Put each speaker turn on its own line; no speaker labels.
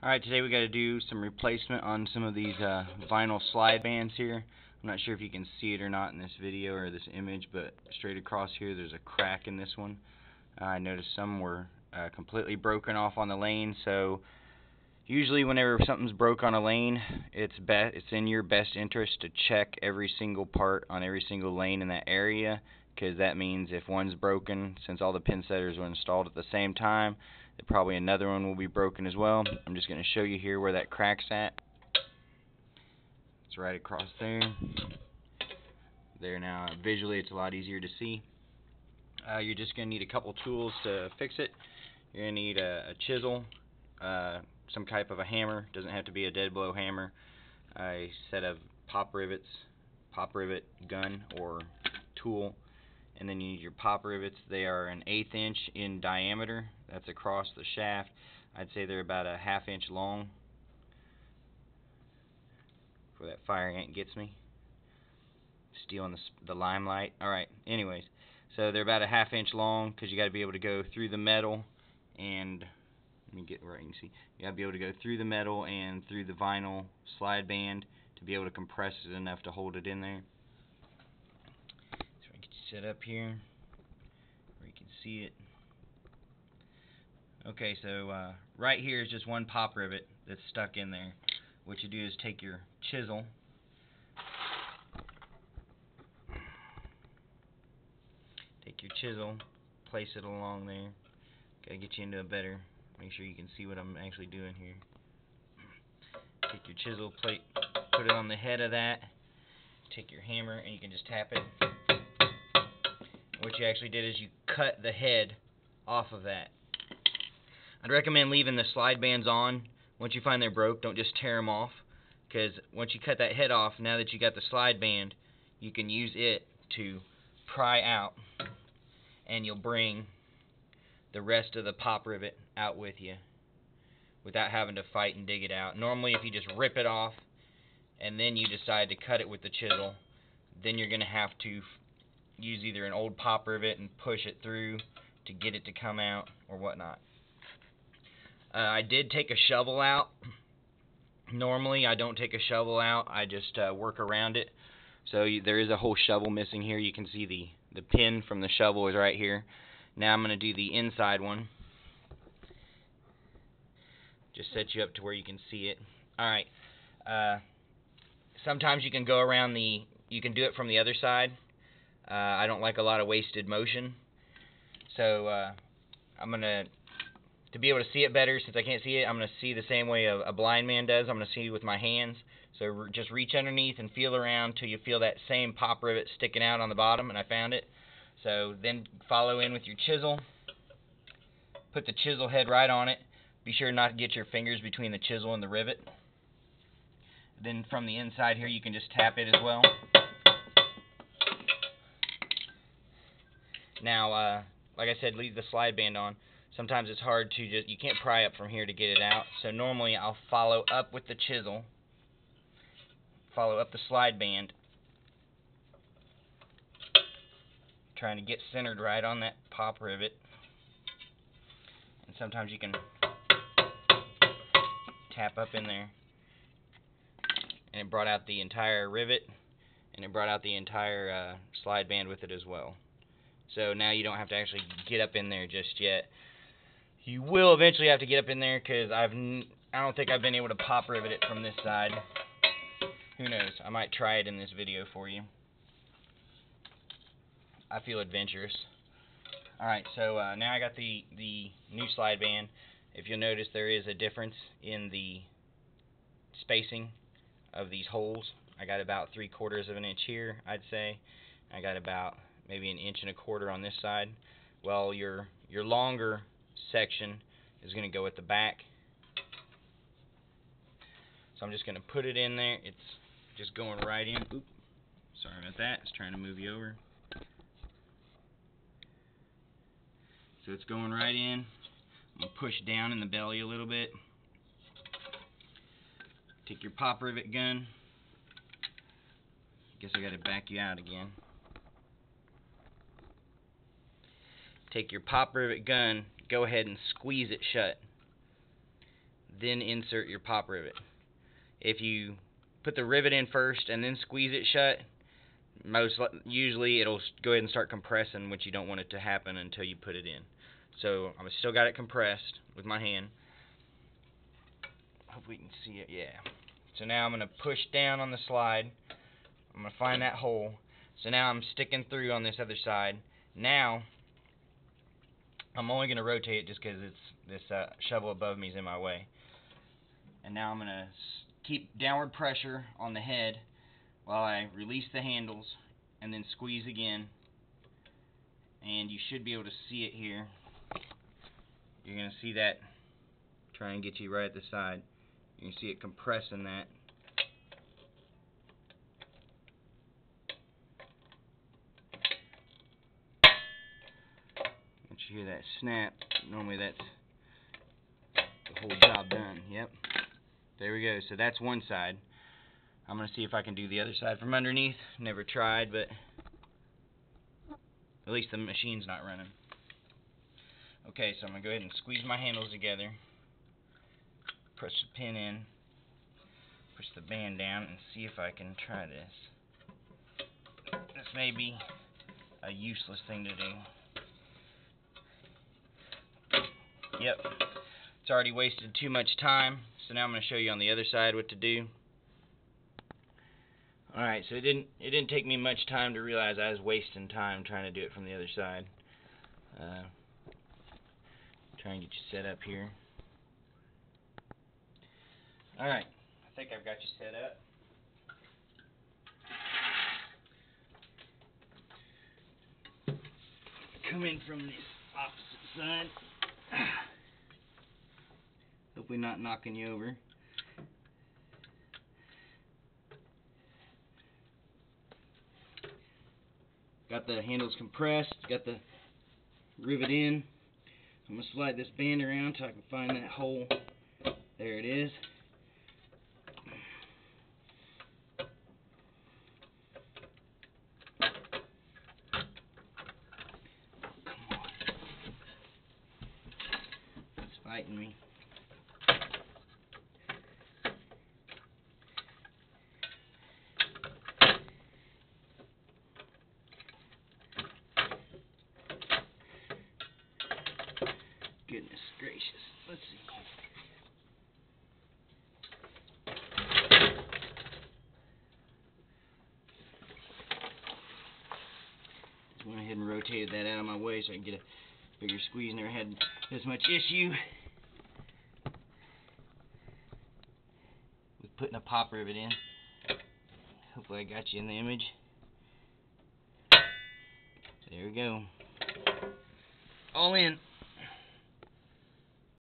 Alright, today we got to do some replacement on some of these vinyl slide bands here. I'm not sure if you can see it or not in this video or this image, but straight across here there's a crack in this one. I noticed some were completely broken off on the lane, so usually whenever something's broke on a lane, it's in your best interest to check every single part on every single lane in that area, because that means if one's broken, since all the pin setters were installed at the same time, probably another one will be broken as well. I'm just going to show you here where that crack's at. It's right across there. There now, visually it's a lot easier to see. You're just going to need a couple tools to fix it. You're going to need a chisel, some type of a hammer. Doesn't have to be a dead blow hammer. A set of pop rivet gun or tool, and then you need your pop rivets. They are an 1/8 inch in diameter. That's across the shaft. I'd say they're about a 1/2 inch long. Before that fire ant gets me, stealing the limelight. Alright, anyways, so they're about a 1/2 inch long, because you got to be able to go through the metal, and let me get where you can see. You got to be able to go through the metal and through the vinyl slide band to be able to compress it enough to hold it in there. So I get you set up here where you can see it. Okay, so right here is just one pop rivet that's stuck in there. What you do is take your chisel, place it along there. Gotta get you into a better, make sure you can see what I'm actually doing here. Take your chisel plate, put it on the head of that, take your hammer, and you can just tap it. What you actually did is you cut the head off of that. I'd recommend leaving the slide bands on. Once you find they're broke, don't just tear them off, because once you cut that head off, now that you got the slide band, you can use it to pry out, and you'll bring the rest of the pop rivet out with you without having to fight and dig it out. Normally, if you just rip it off and then you decide to cut it with the chisel, then you're going to have to use either an old pop rivet and push it through to get it to come out or whatnot. I did take a shovel out. Normally I don't take a shovel out, I just work around it. So there is a whole shovel missing here. You can see the pin from the shovel is right here. Now I'm going to do the inside one. Just set you up to where you can see it. Alright, sometimes you can go around you can do it from the other side. I don't like a lot of wasted motion. So I'm going to be able to see it better, since I can't see it, I'm going to see the same way a blind man does. I'm going to see with my hands. So just reach underneath and feel around till you feel that same pop rivet sticking out on the bottom, and I found it. So then follow in with your chisel. Put the chisel head right on it. Be sure not to get your fingers between the chisel and the rivet. Then from the inside here, you can just tap it as well. Now, like I said, leave the slide band on. Sometimes it's hard to you can't pry up from here to get it out. So normally I'll follow up with the chisel, follow up the slide band, trying to get centered right on that pop rivet. And sometimes you can tap up in there, and it brought out the entire rivet, and it brought out the entire slide band with it as well. So now you don't have to actually get up in there just yet. You will eventually have to get up in there, because I don't think I've been able to pop rivet it from this side. Who knows? I might try it in this video for you. I feel adventurous. Alright, so now I got the new slide band. If you'll notice, there is a difference in the spacing of these holes. I got about 3/4 of an inch here, I'd say. I got about maybe 1 1/4 inches on this side. Well, your longer section is going to go at the back. So I'm just going to put it in there. It's just going right in. Oops, sorry about that. It's trying to move you over. So it's going right in. I'm going to push down in the belly a little bit. Take your pop rivet gun. Guess I got to back you out again. Take your pop rivet gun, go ahead and squeeze it shut. then insert your pop rivet. If you put the rivet in first and then squeeze it shut, usually it'll go ahead and start compressing, which you don't want it to happen until you put it in. So I've still got it compressed with my hand. Hope we can see it. Yeah. So now I'm going to push down on the slide. I'm going to find that hole. So now I'm sticking through on this other side. Now I'm only going to rotate it just because this shovel above me is in my way. And now I'm going to keep downward pressure on the head while I release the handles and then squeeze again. And you should be able to see it here. You're going to see that try and get you right at the side. You can see it compressing that. Once you hear that snap, normally that's the whole job done. Yep. There we go. So that's one side. I'm going to see if I can do the other side from underneath. Never tried, but at least the machine's not running. Okay, so I'm going to go ahead and squeeze my handles together. Push the pin in. Push the band down and see if I can try this. This may be a useless thing to do. Yep. It's already wasted too much time. So now I'm going to show you on the other side what to do. Alright, so it didn't take me much time to realize I was wasting time trying to do it from the other side. Try and get you set up here. Alright, I think I've got you set up. Come in from this opposite side. Hopefully not knocking you over. Got the handles compressed, got the rivet in. I'm going to slide this band around so I can find that hole. There it is. Come on. It's fighting me. Goodness gracious. Let's see. Just went ahead and rotated that out of my way so I can get a bigger squeeze. Never had this much issue with putting a pop rivet in. Hopefully I got you in the image. There we go. All in.